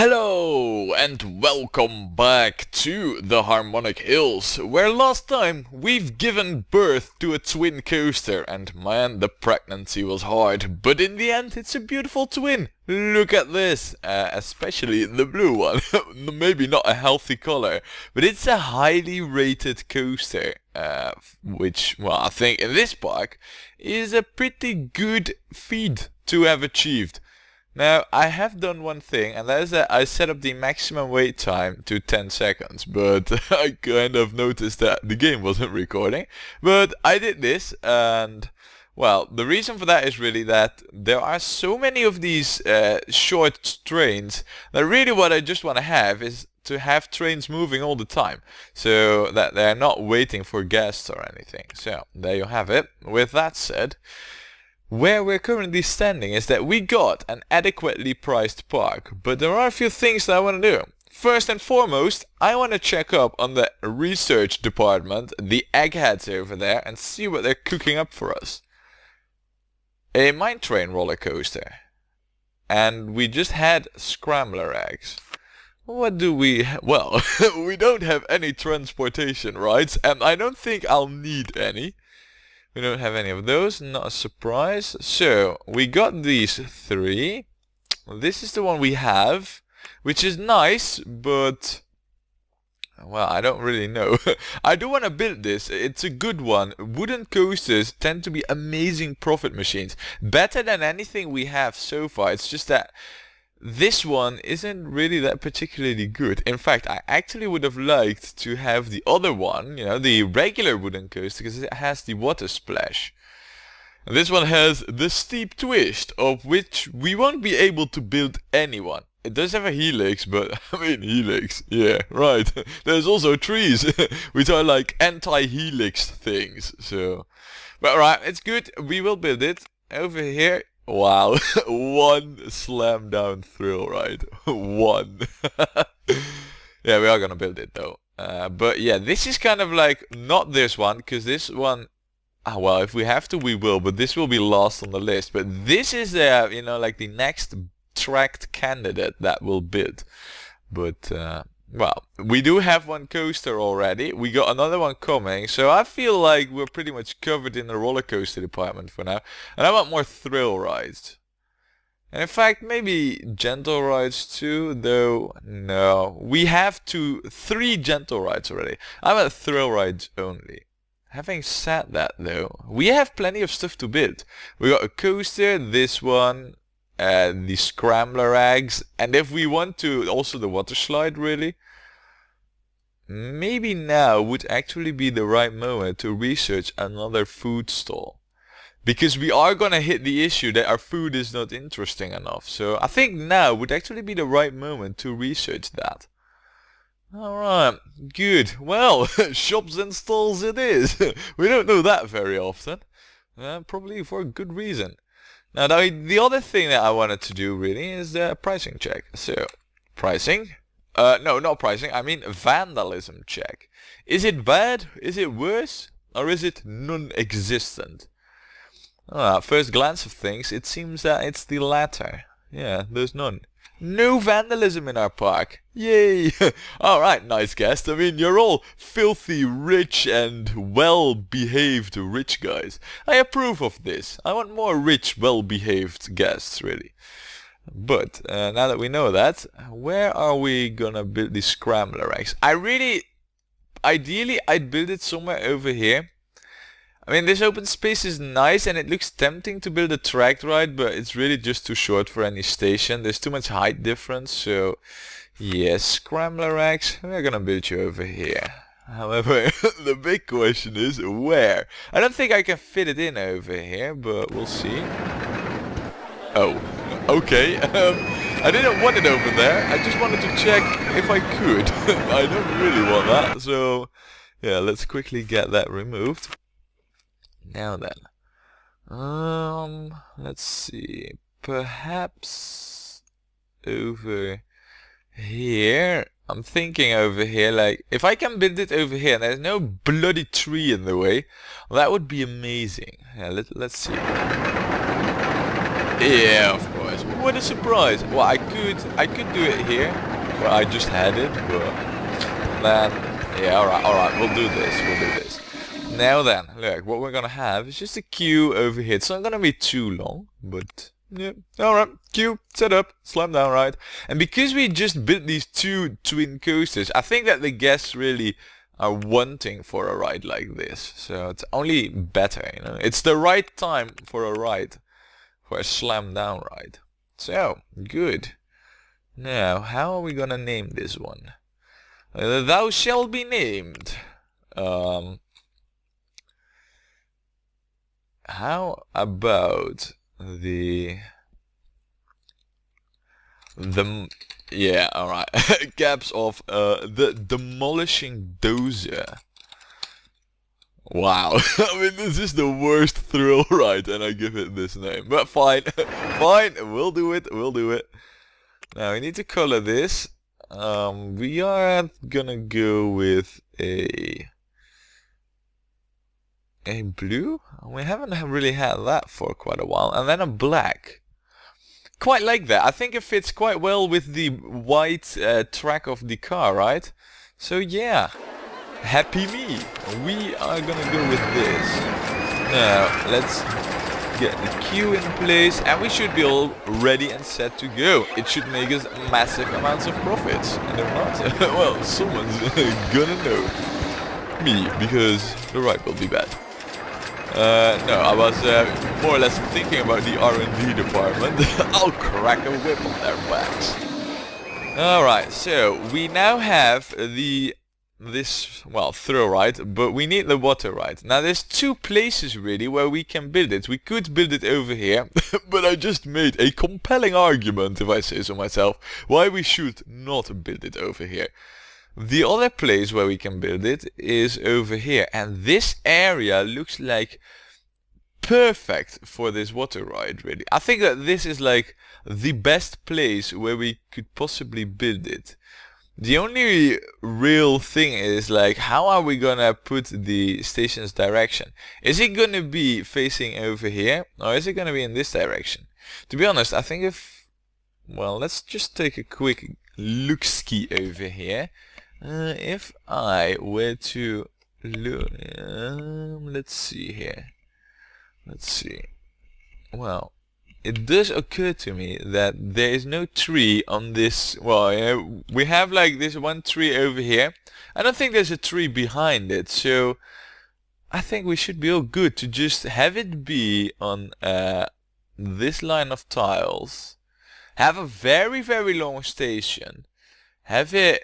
Hello and welcome back to the Harmonic Hills, where last time we've given birth to a twin coaster, and man, the pregnancy was hard, but in the end it's a beautiful twin. Look at this, especially the blue one. Maybe not a healthy color, but it's a highly rated coaster, which, well, I think in this park is a pretty good feat to have achieved. Now, I have done one thing, and that is that I set up the maximum wait time to 10 seconds, but I kind of noticed that the game wasn't recording. But I did this, and, well, the reason for that is really that there are so many of these short trains that really what I just want to have is to have trains moving all the time, so that they're not waiting for guests or anything. So, there you have it. With that said, where we're currently standing is that we got an adequately priced park, but there are a few things that I want to do. First and foremost, I want to check up on the research department, the eggheads over there, and see what they're cooking up for us. A mine train roller coaster. And we just had scrambler eggs. What do we... well, we don't have any transportation rights, and I don't think I'll need any. We don't have any of those, not a surprise. So, we got these three. This is the one we have, which is nice, but... well, I don't really know. I do want to build this. It's a good one. Wooden coasters tend to be amazing profit machines. Better than anything we have so far. It's just that this one isn't really that particularly good. In fact, I actually would have liked to have the other one, you know, the regular wooden coaster, because it has the water splash. And this one has the steep twist, of which we won't be able to build anyone. It does have a helix, but I mean helix, yeah, right. There's also trees, which are like anti-helix things, so... but right, it's good, we will build it. Over here... wow, one slam down thrill ride. One. Yeah, we are gonna build it though. But yeah, this is kind of like, not this one, because this one, well, if we have to we will, but this will be last on the list. But this is, you know, like the next tracked candidate that we'll build. But, well, we do have one coaster already. We got another one coming, so I feel like we're pretty much covered in the roller coaster department for now. And I want more thrill rides. And in fact, maybe gentle rides too, though no. We have three gentle rides already. I want thrill rides only. Having said that though, we have plenty of stuff to build. We got a coaster, this one, the scrambler eggs, and if we want to, also the water slide really. Maybe now would actually be the right moment to research another food stall. Because we are gonna hit the issue that our food is not interesting enough. So I think now would actually be the right moment to research that. Alright, good. Well, shops and stalls it is. We don't know that very often. Probably for a good reason. Now the other thing that I wanted to do really is the pricing check. So, pricing. No, not pricing, I mean vandalism check. Is it bad? Is it worse? Or is it non-existent? First glance of things, it seems that it's the latter. Yeah, there's none. No vandalism in our park. Yay! Alright, nice guest. I mean, you're all filthy, rich and well-behaved rich guys. I approve of this. I want more rich, well-behaved guests, really. But, now that we know that, where are we gonna build the scrambler eggs? Ideally, I'd build it somewhere over here. I mean, this open space is nice and it looks tempting to build a track ride, but it's really just too short for any station. There's too much height difference, so yes, scrambler eggs, we're gonna build you over here. However, the big question is where? I don't think I can fit it in over here, but we'll see. Oh, okay. I didn't want it over there. I just wanted to check if I could. I don't really want that, so yeah, let's quickly get that removed. Now then, let's see, perhaps over here. I'm thinking over here, like, if I can build it over here and there's no bloody tree in the way, well, that would be amazing. Yeah, let's see. Yeah, of course. what a surprise. Well, I could do it here, where I just had it, but then, yeah, alright, we'll do this. Now then, look, what we're gonna have is just a queue over here. It's not gonna be too long, but yeah, alright, queue, set up, slam down, right? And because we just built these two twin coasters, I think that the guests really are wanting for a ride like this. So it's only better, you know. It's the right time for a ride, for a slam down ride. So, good. Now, how are we gonna name this one? Thou shall be named. How about yeah, alright. Caps of the demolishing dozer. Wow. I mean, this is the worst thrill ride and I give it this name. But fine. Fine, we'll do it. Now we need to color this. We are gonna go with a blue. We haven't really had that for quite a while. And then a black. Quite like that. I think it fits quite well with the white track of the car, right? So yeah, happy me. We are gonna go with this. Now let's get the queue in place and we should be all ready and set to go. It should make us massive amounts of profits. And if not, well, someone's gonna know. Me, because the ride will be bad. No, I was more or less thinking about the R&D department. I'll crack a whip on their backs. Alright, so we now have this throw ride, but we need the water ride. Now there's two places really where we can build it. We could build it over here, but I just made a compelling argument, if I say so myself, why we should not build it over here. The other place where we can build it is over here, and this area looks like perfect for this water ride, really. I think that this is like the best place where we could possibly build it. The only real thing is like, how are we gonna put the station's direction? Is it gonna be facing over here, or is it gonna be in this direction? To be honest, I think let's just take a quick look-ski over here. If I were to look, let's see here. Let's see. Well, it does occur to me that there is no tree on this. Well, we have like this one tree over here. I don't think there's a tree behind it, so I think we should be all good to just have it be on this line of tiles. Have a very, very long station. Have it.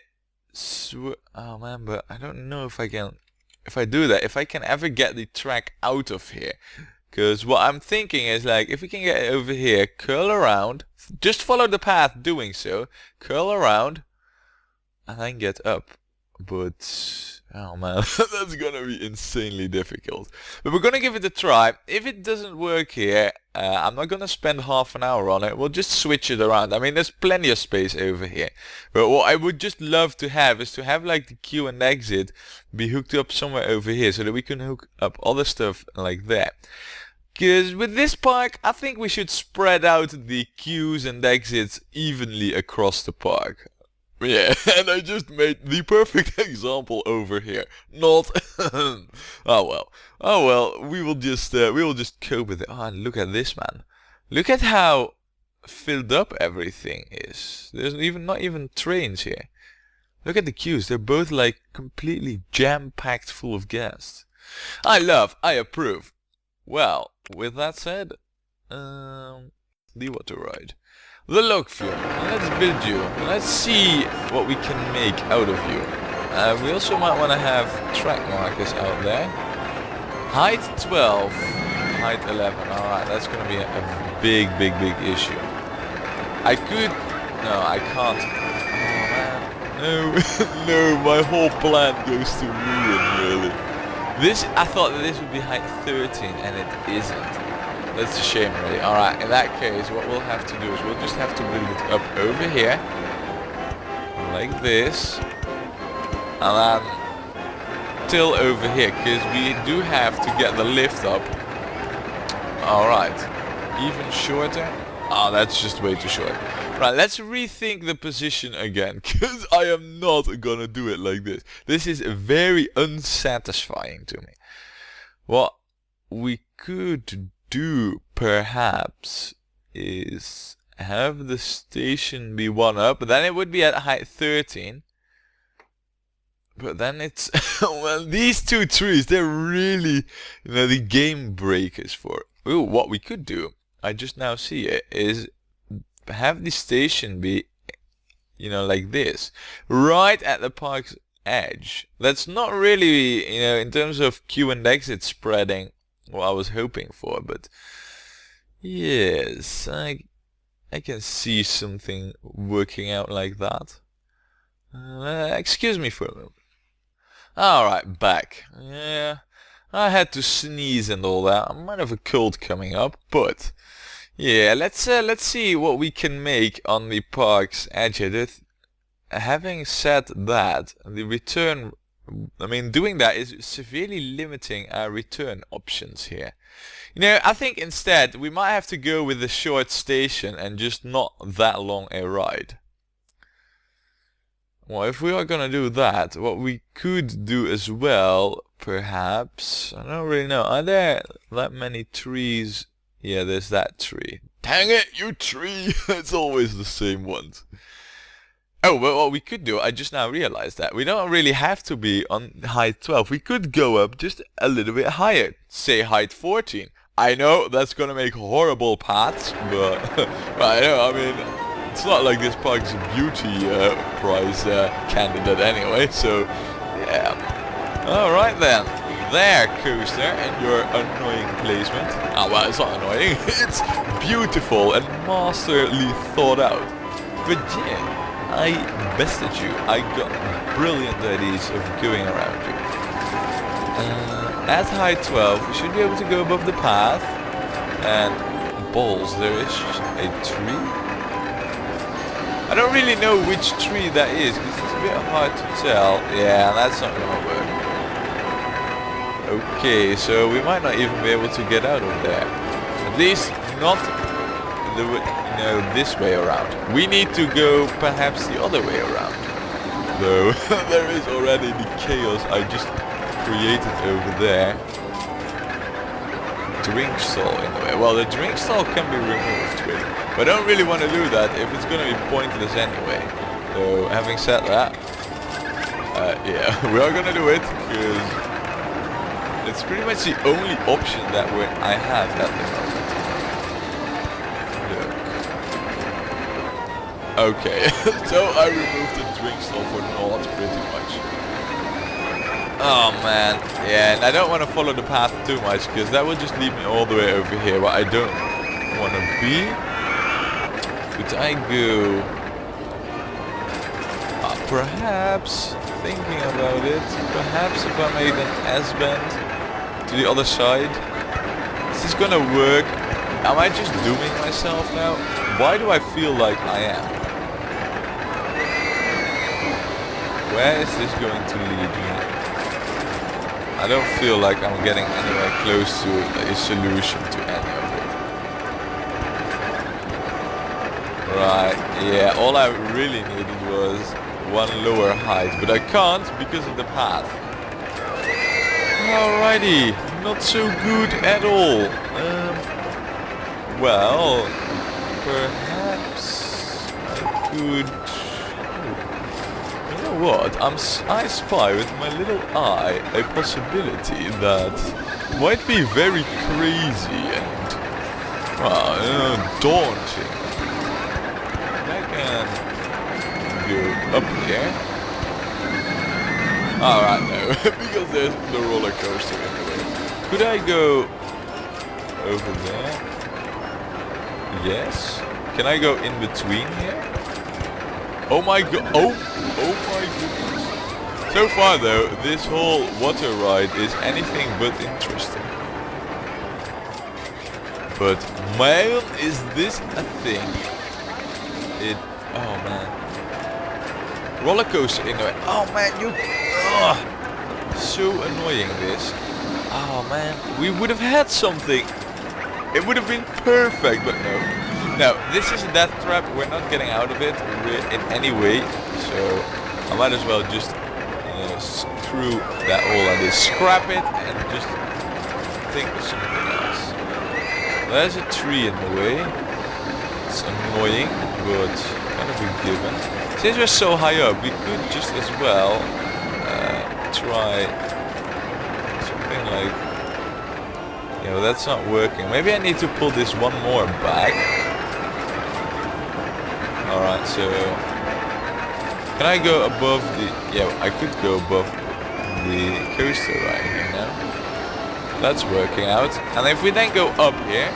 Oh man, but I don't know if I can. If I do that, if I can ever get the track out of here. Because what I'm thinking is like, if we can get it over here, curl around, just follow the path doing so, curl around, and then get up. But, oh man, that's gonna be insanely difficult. But we're gonna give it a try. If it doesn't work here, I'm not gonna spend half an hour on it. We'll just switch it around. I mean, there's plenty of space over here. But what I would just love to have is to have like the queue and exit be hooked up somewhere over here, so that we can hook up other stuff like that. Because with this park, I think we should spread out the queues and exits evenly across the park. Yeah, and I just made the perfect example over here. Not. Oh well, we will just cope with it. Oh, and look at this, man. Look at how filled up everything is. There's not even trains here. Look at the queues. They're both like completely jam-packed full of guests. I approve. Well, with that said, the water ride. The log fuel. Let's build you. Let's see what we can make out of you. We also might want to have track markers out there. Height 12, height 11. Alright, that's going to be a big issue. I could... No, I can't. Oh man. No, no, my whole plan goes to ruin, really. I thought that this would be height 13, and it isn't. That's a shame, really. Alright, in that case, what we'll have to do is we'll just have to build it up over here. Like this. And then till over here, because we do have to get the lift up. Alright. Even shorter. Ah, that's just way too short. Right, let's rethink the position again, because I am not gonna do it like this. This is very unsatisfying to me. What we could do, perhaps, is have the station be one up, but then it would be at height 13. But then it's, well, these two trees, they're really, the game breakers for it. Ooh, what we could do, I just now see it, is have the station be, like this, right at the park's edge. That's not really, in terms of Q and exit spreading, what I was hoping for, but yes, I can see something working out like that. Excuse me for a moment. Alright, back. Yeah, I had to sneeze and all that. I might have a cold coming up, but yeah, let's see what we can make on the park's edge here. Having said that, the return, doing that is severely limiting our return options here. I think instead we might have to go with a short station and just not that long a ride. Well, if we are gonna do that, what we could do as well, perhaps, I don't really know, are there that many trees? Yeah, there's that tree. Dang it, you tree! It's always the same ones. Oh, well, what we could do, I just now realized that, we don't really have to be on height 12. We could go up just a little bit higher, say height 14. I know that's gonna make horrible paths, but it's not like this park's a beauty prize candidate anyway, so yeah. Alright then, there, coaster, and your annoying placement. Ah, well, it's not annoying, it's beautiful and masterly thought out. But yeah, I bested you. I got brilliant ideas of going around you. At height 12, we should be able to go above the path. And balls, there is a tree. I don't really know which tree that is, because it's a bit hard to tell. Yeah, that's not gonna work. Okay, so we might not even be able to get out of there. At least not this way around. We need to go perhaps the other way around. Though there is already the chaos I just created over there. Drink stall in the way. Well, the drink stall can be removed with. But I don't really want to do that if it's going to be pointless anyway. So, having said that, yeah, we are going to do it, because it's pretty much the only option that I have at the moment. Look. Okay, so I removed the drink stall for naught pretty much. Oh man, yeah, and I don't want to follow the path too much, because that would just lead me all the way over here, where I don't want to be. Could I go, perhaps, thinking about it, perhaps if I made an S-bend to the other side? Is this gonna work? Am I just dooming myself now? Why do I feel like I am? Where is this going to lead me? I don't feel like I'm getting anywhere close to a solution to any of it. Right, yeah, all I really needed was one lower height, but I can't because of the path. Alrighty, not so good at all. Well, perhaps I could... You know what, I spy with my little eye a possibility that might be very crazy and, well, daunting. Go up here. Alright, no, because there's the roller coaster in the way. Could I go over there? Yes. Can I go in between here? Oh my god! Oh my goodness! So far though, this whole water ride is anything but interesting. But man, is this a thing? Oh man. Roller coaster in the way. Oh man, so annoying this. Oh man, we would have had something. It would have been perfect, but no. No, this is a death trap. We're not getting out of it in any way. So I might as well just screw that all and just scrap it and just think of something else. There's a tree in the way. It's annoying, but kind of a given. Since we're so high up, we could just as well try something like... You know, that's not working. Maybe I need to pull this one more back. Alright, so... Can I go above the... Yeah, I could go above the coaster right here now. That's working out. And if we then go up here...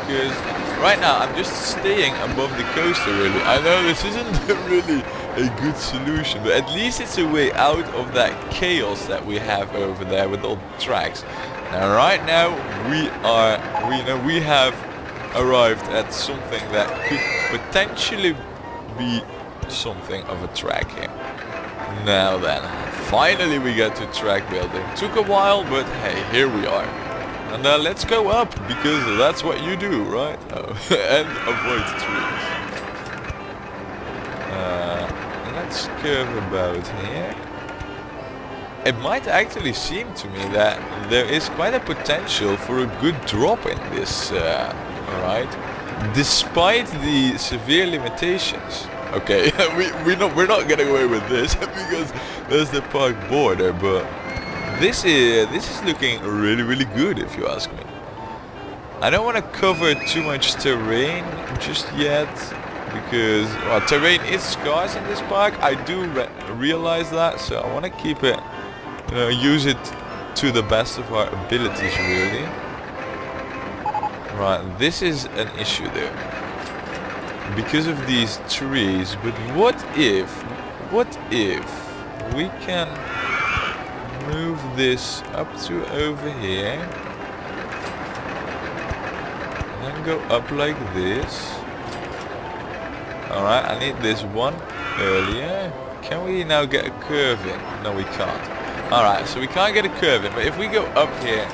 Because right now I'm just staying above the coaster really. I know this isn't really a good solution, but at least it's a way out of that chaos that we have over there with all the tracks. Now right now we have arrived at something that could potentially be something of a track here. Now then, finally we get to track building. Took a while, but hey, here we are. And let's go up, because that's what you do, right? Oh, and avoid trees. Let's curve about here. It might actually seem to me that there is quite a potential for a good drop in this, right? Despite the severe limitations. Okay, we're not getting away with this because there's the park border, but this is looking really good if you ask me. I don't want to cover too much terrain just yet because terrain is scarce in this park. I do realize that, so I want to keep it, use it to the best of our abilities really. Right, this is an issue there because of these trees, but what if we can move this up to over here and then go up like this. Alright, I need this one earlier. Can we now get a curve in? No, we can't. Alright, so we can't get a curve in, but if we go up here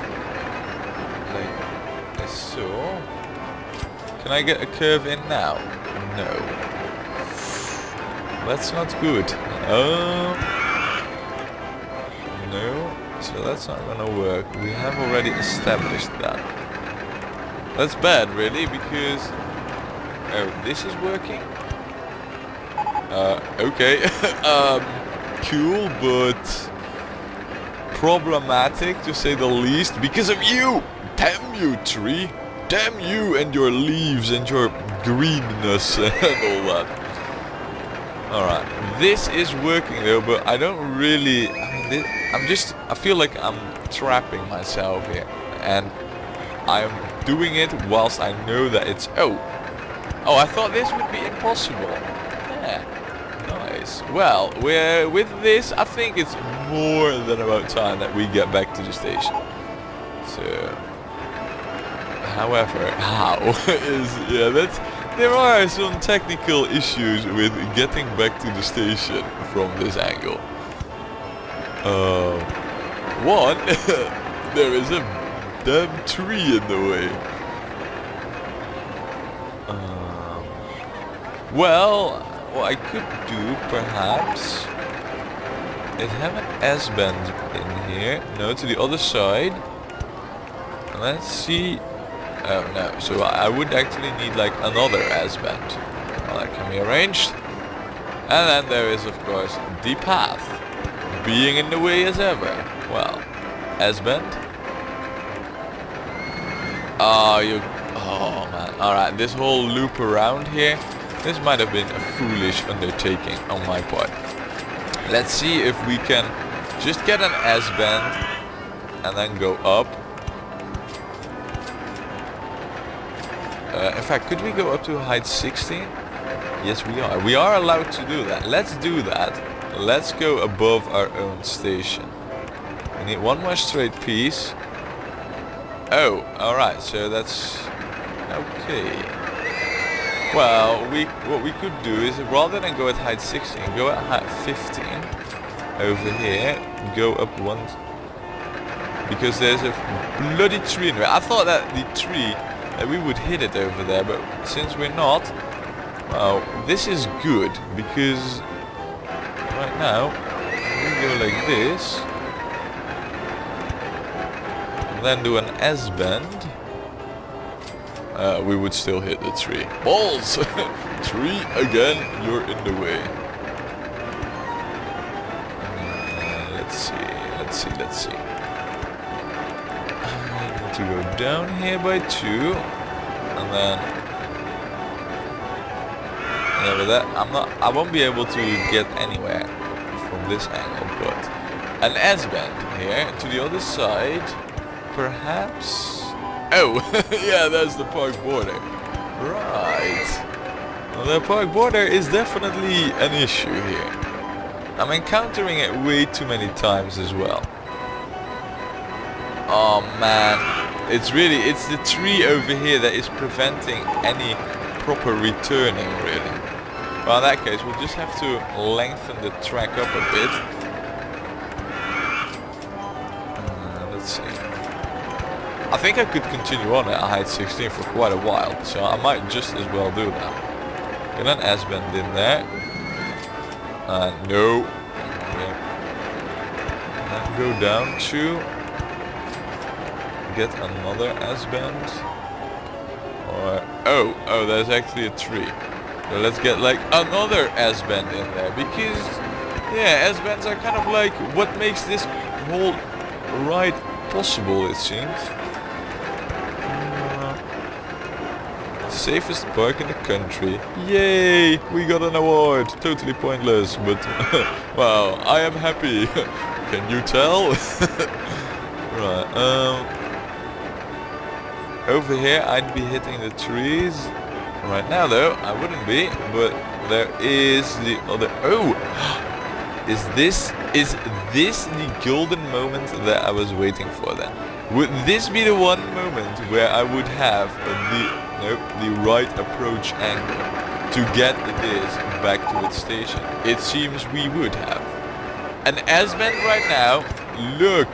like so, can I get a curve in now? No. That's not good. No, so that's not gonna work. We have already established that. That's bad really, because this is working. Okay. Cool, but problematic to say the least because of you. Damn you, tree. Damn you and your leaves and your greenness and all that. Alright, this is working though, but I don't really... I feel like I'm trapping myself here. And I'm doing it whilst I know that it's... Oh, I thought this would be impossible. Yeah, nice. Well, with this, I think it's more than about time that we get back to the station. So... However, how is... Yeah, there are some technical issues with getting back to the station from this angle. One, there is a damn tree in the way. Well, what I could do, perhaps, is have an S-bend in here. No, to the other side. Let's see... Oh no, so I would actually need like another S-bend. Well, that can be arranged. And then there is of course the path, being in the way as ever. Well, S-bend. Oh man, alright, this whole loop around here, this might have been a foolish undertaking on my part. Let's see if we can just get an S-bend and then go up. In fact, could we go up to height 16? Yes, we are. We are allowed to do that. Let's do that. Let's go above our own station. We need one more straight piece. Oh, alright, so that's... Okay. Well, what we could do is, rather than go at height 16, go at height 15. Over here, go up one... Because there's a bloody tree in there. I thought that the tree that we would hit it over there, but since we're not, well, this is good, because right now we go like this, and then do an S-bend, we would still hit the tree. Balls! Tree again, you're in the way. Let's see. I need to go down here by 2, and then with that, I won't be able to get anywhere from this angle, but an S-bend here to the other side, perhaps. Oh, yeah, that's the park border. Right. Well, the park border is definitely an issue here. I'm encountering it way too many times as well. Oh man, it's the tree over here that is preventing any proper returning, really. Well, in that case, we'll just have to lengthen the track up a bit. Let's see. I think I could continue on at height 16 for quite a while, so I might just as well do that. Get an S-bend in there. No. Okay. And go down to get another S-bend. Or oh, there's actually a tree. So let's get like another S-bend in there, because yeah, S-bends are kind of like what makes this whole ride possible, it seems. Safest park in the country. Yay! We got an award. Totally pointless, but wow, I am happy. Can you tell? Right. Over here, I'd be hitting the trees. Right now, though, I wouldn't be. But there is the other. Oh! Is this the golden moment that I was waiting for? Then would this be the one moment where I would have the right approach angle to get this back to its station? It seems we would have. An S-bend right now. Look.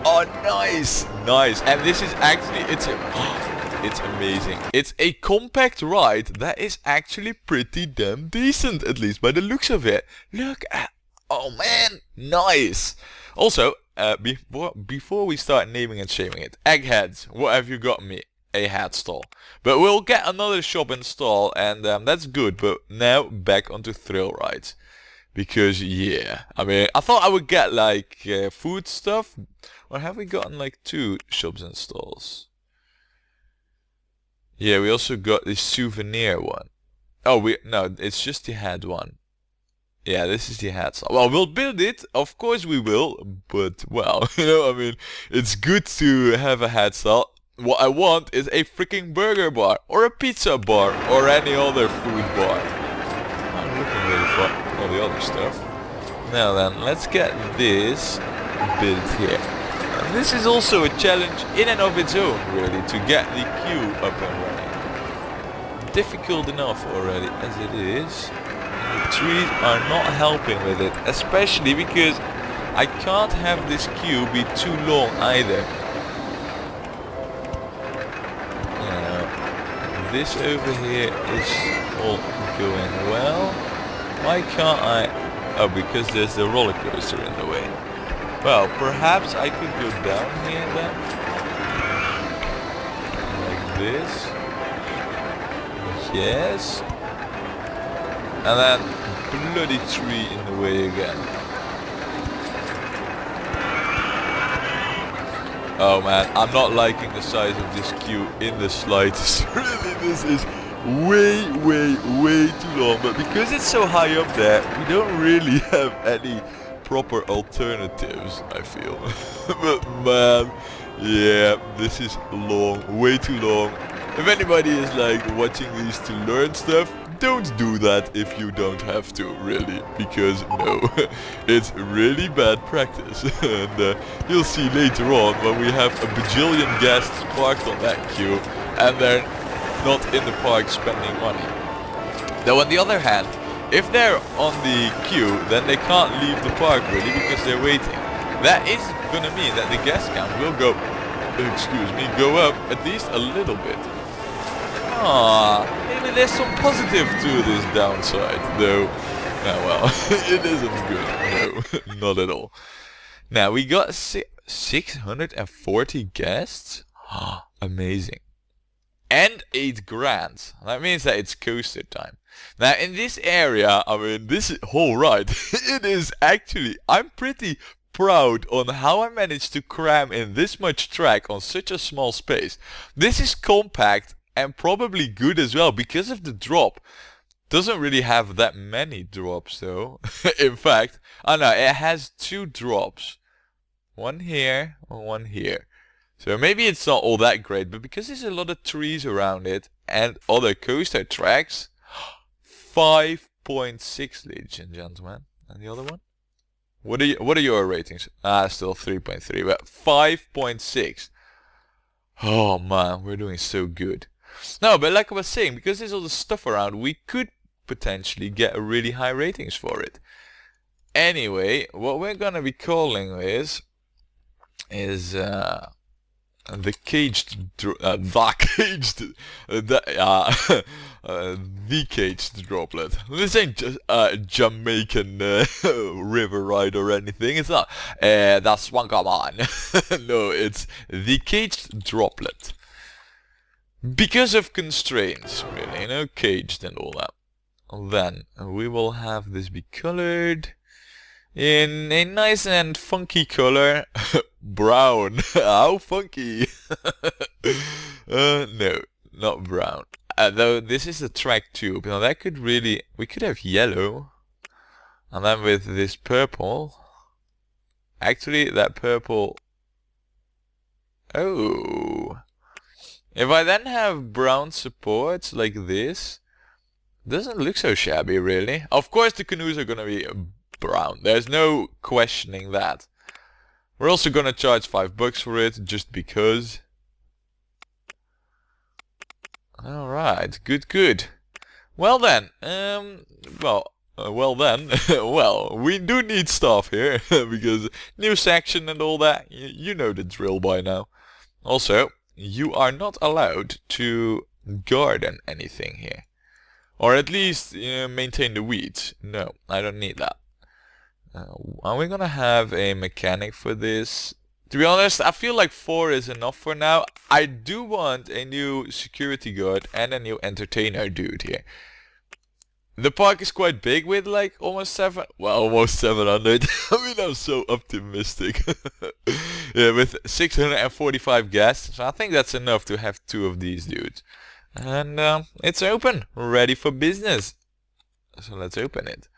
Oh, nice. And this is actually, it's amazing. It's a compact ride that is actually pretty damn decent, at least by the looks of it. Look at, oh man, nice. Also, before we start naming and shaming it, eggheads, what have you got me? A hat stall. But we'll get another shop installed, and that's good. But now back onto thrill rides, because yeah, I mean, I thought I would get like food stuff, or have we gotten like 2 shops and stalls? Yeah, we also got the souvenir one. Oh, no, it's just the hat one. Yeah, this is the hat stall. Well, we'll build it, of course we will, but well, you know, I mean, it's good to have a hat stall. What I want is a freaking burger bar, or a pizza bar, or any other food bar. I'm looking really for all the other stuff. Now then, let's get this built here. And this is also a challenge in and of its own, really, to get the queue up and running. Difficult enough already as it is. And the trees are not helping with it, especially because I can't have this queue be too long either. This over here is all going well. Why can't I? Oh, because there's the roller coaster in the way. Well, perhaps I could go down here then. Like this. Yes. And then bloody tree in the way again. Oh man, I'm not liking the size of this queue in the slightest. Really, this is way too long. But because it's so high up there, we don't really have any proper alternatives, I feel. But man, yeah, this is long, way too long. If anybody is like watching these to learn stuff, don't do that if you don't have to, really, because no, it's really bad practice. And you'll see later on when we have a bajillion guests parked on that queue and they're not in the park spending money. Though on the other hand, if they're on the queue, then they can't leave the park really because they're waiting. That is gonna mean that the guest count will go excuse me, go up at least a little bit. Ah, maybe there's some positive to this downside, though. Oh well, it isn't good. No, not at all. Now we got 640 guests. Amazing. And 8 grand. That means that it's coaster time. Now in this area, I mean this whole ride, it is actually, I'm pretty proud on how I managed to cram in this much track on such a small space. This is compact and probably good as well because of the drop. Doesn't really have that many drops though. In fact, oh no, it has 2 drops. One here and one here. So maybe it's not all that great, but because there's a lot of trees around it and other coaster tracks, 5.6, ladies and gentlemen. And the other one? What are your ratings? Still 3.3, but 5.6. Oh man, we're doing so good. No, but like I was saying, because there's all the stuff around, we could potentially get a really high ratings for it. Anyway, what we're gonna be calling this is the caged droplet. This ain't just a Jamaican river ride or anything. It's not. That's one, come on. No, it's the caged droplet. Because of constraints, really, you know, caged and all that. Then we will have this be colored in a nice and funky color. Brown. How funky. No, not brown. Though this is the track tube. Now that could really, we could have yellow. And then with this purple. Actually, that purple. Oh. If I then have brown supports like this, doesn't look so shabby really. Of course the canoes are gonna be brown. There's no questioning that. We're also gonna charge $5 for it, just because. Alright, good. Well then, well, we do need stuff here, because new section and all that, you know the drill by now. Also, you are not allowed to garden anything here. Or at least maintain the weeds. No, I don't need that. Are we gonna have a mechanic for this? To be honest, I feel like 4 is enough for now. I do want a new security guard and a new entertainer dude here. The park is quite big with like almost 700. I mean, I'm so optimistic. Yeah, with 645 guests. So I think that's enough to have 2 of these dudes. And it's open, ready for business. So let's open it.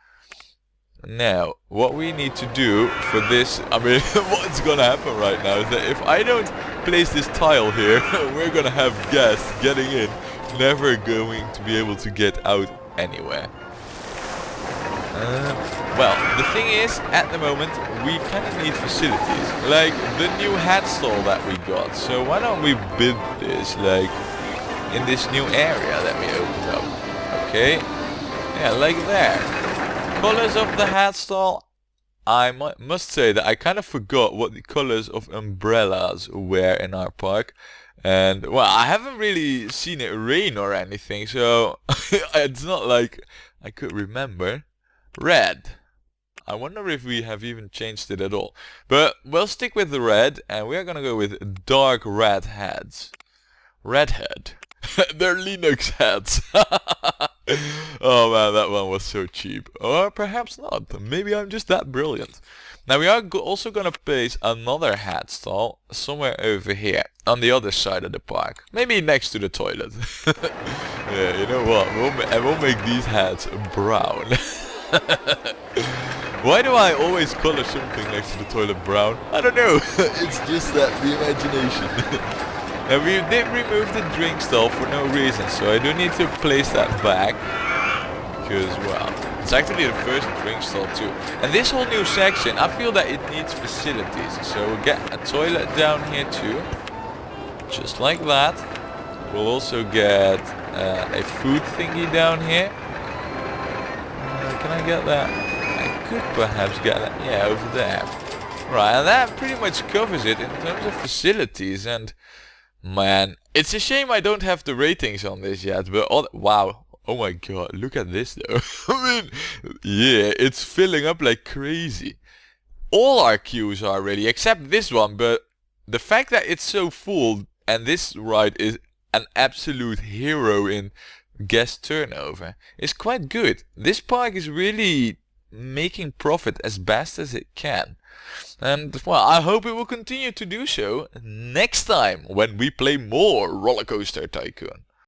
Now, what we need to do for this, I mean, what's gonna happen right now is that if I don't place this tile here, we're gonna have guests getting in, never going to be able to get out anywhere. Well, the thing is, at the moment, we kind of need facilities, like the new hat stall that we got. So why don't we build this, like, in this new area that we opened up? Okay, yeah, like that. Colors of the hat stall, I must say that I kind of forgot what the colors of umbrellas were in our park. And, well, I haven't really seen it rain or anything, so it's not like I could remember. Red. I wonder if we have even changed it at all. But we'll stick with the red, and we're gonna go with dark red heads. Redhead. They're Linux heads. Oh man, that one was so cheap. Or perhaps not. Maybe I'm just that brilliant. Now we are also gonna place another hat stall somewhere over here, on the other side of the park. Maybe next to the toilet. Yeah, you know what? We'll make these hats brown. Why do I always color something next to the toilet brown? I don't know. It's just that, the imagination. Now we did remove the drink stall for no reason, so I do need to place that back. Because, well, it's actually the first drink stall too. And this whole new section, I feel that it needs facilities. So we'll get a toilet down here too. Just like that. We'll also get a food thingy down here. Can I get that? I could perhaps get that. Yeah, over there. Right, and that pretty much covers it in terms of facilities. And man, it's a shame I don't have the ratings on this yet, but wow. Oh my god, look at this though. I mean, yeah, it's filling up like crazy. All our queues are ready, except this one, but the fact that it's so full, and this ride is an absolute hero in guest turnover, is quite good. This park is really making profit as best as it can. And well, I hope it will continue to do so next time when we play more Rollercoaster Tycoon.